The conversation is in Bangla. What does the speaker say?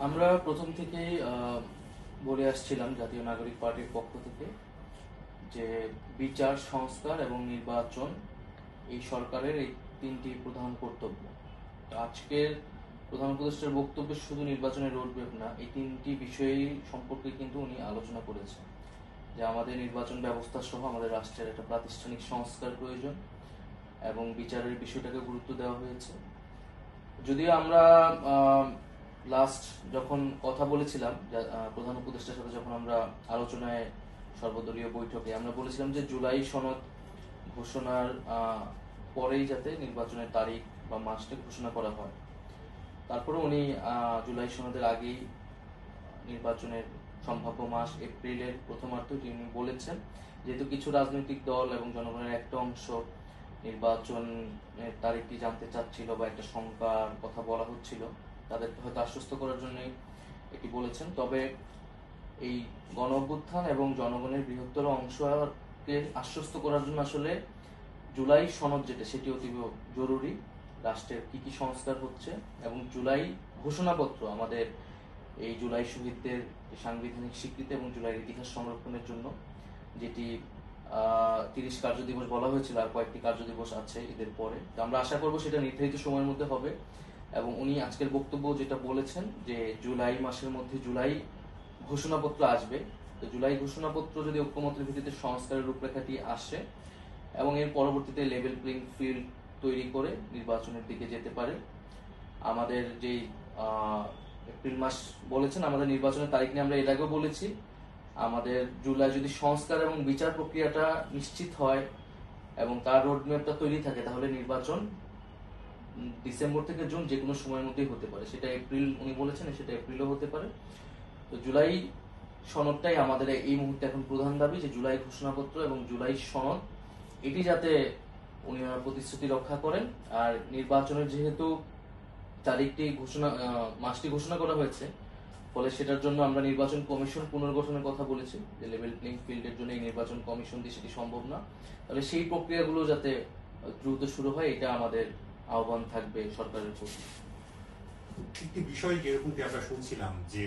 আমরা প্রথম থেকেই বলে আসছিলাম জাতীয় নাগরিক পার্টির পক্ষ থেকে যে বিচার, সংস্কার এবং নির্বাচন এই সরকারের এই তিনটি প্রধান কর্তব্য। তো আজকের প্রধান উপদেষ্টার বক্তব্যে শুধু নির্বাচনের রোডম্যাপ না, এই তিনটি বিষয় সম্পর্কে কিন্তু উনি আলোচনা করেছেন যে আমাদের নির্বাচন ব্যবস্থা সহ আমাদের রাষ্ট্রের একটা প্রাতিষ্ঠানিক সংস্কার প্রয়োজন এবং বিচারের বিষয়টাকে গুরুত্ব দেওয়া হয়েছে। যদিও আমরা লাস্ট যখন কথা বলেছিলাম প্রধান উপদেষ্টার সাথে, যখন আমরা আলোচনায় সর্বদলীয় বৈঠকে আমরা বলেছিলাম যে জুলাই সনদ ঘোষণার পরেই যাতে নির্বাচনের তারিখ বা মাসটা ঘোষণা করা হয়। তারপরে উনি জুলাই সনদের আগেই নির্বাচনের সম্ভাব্য মাস এপ্রিলের প্রথমার্ধে তিনি বলেছেন, যেহেতু কিছু রাজনৈতিক দল এবং জনগণের একটা অংশ নির্বাচনের তারিখটি জানতে চাচ্ছিল বা একটা শঙ্কার কথা বলা হচ্ছিল, তাদেরকে হয়তো আশ্বস্ত করার জন্যই এটি বলেছেন। তবে এই গণ অভ্যুত্থান এবং জনগণের বৃহত্তর অংশকে আশ্বস্ত করার জন্য আসলে জুলাই সনদ যেটা, সেটি অতীব জরুরি। রাষ্ট্রের কি কি সংস্কার হচ্ছে এবং জুলাই ঘোষণাপত্র আমাদের এই জুলাই শহীদদের সাংবিধানিক স্বীকৃতি এবং জুলাইয়ের ইতিহাস সংরক্ষণের জন্য, যেটি 30 কার্যদিবস বলা হয়েছিল, আর কয়েকটি কার্যদিবস আছে ঈদের পরে। তো আমরা আশা করব সেটা নির্ধারিত সময়ের মধ্যে হবে। এবং উনি আজকের বক্তব্য যেটা বলেছেন যে জুলাই মাসের মধ্যে জুলাই ঘোষণাপত্র আসবে। তো জুলাই ঘোষণাপত্র যদি ঐক্যমতের ভিত্তিতে সংস্কারের রূপরেখাটি আসে এবং এর পরবর্তীতে লেভেল প্লেইং ফিল্ড তৈরি করে নির্বাচনের দিকে যেতে পারে। আমাদের যেই এপ্রিল মাস বলেছেন, আমাদের নির্বাচনের তারিখ নিয়ে আমরা এর আগেও বলেছি। আমাদের জুলাই যদি সংস্কার এবং বিচার প্রক্রিয়াটা নিশ্চিত হয় এবং তার রোডম্যাপটা তৈরি থাকে, তাহলে নির্বাচন ডিসেম্বর থেকে জুন যে কোনো সময়ের মধ্যেই হতে পারে। সেটা এপ্রিল উনি বলেছেন, সেটা এপ্রিলও হতে পারে। তো জুলাই সনদটাই আমাদের এই মুহূর্তে এখন প্রধান দাবি, যে জুলাই ঘোষণাপত্র এবং জুলাই সনদ এটি যাতে উনি প্রতিশ্রুতি রক্ষা করেন। আর নির্বাচনের যেহেতু তারিখটি মাসটি ঘোষণা করা হয়েছে, ফলে সেটার জন্য আমরা নির্বাচন কমিশন পুনর্গঠনের কথা বলেছি, যে লেভেল প্লেইং ফিল্ডের জন্য এই নির্বাচন কমিশন দিয়ে সেটি সম্ভব না। তাহলে সেই প্রক্রিয়াগুলো যাতে দ্রুত শুরু হয়, এটা আমাদের আহ্বান থাকবে সরকারের প্রতি। একটি বিষয় যেরকমটি আমরা শুনছিলাম যে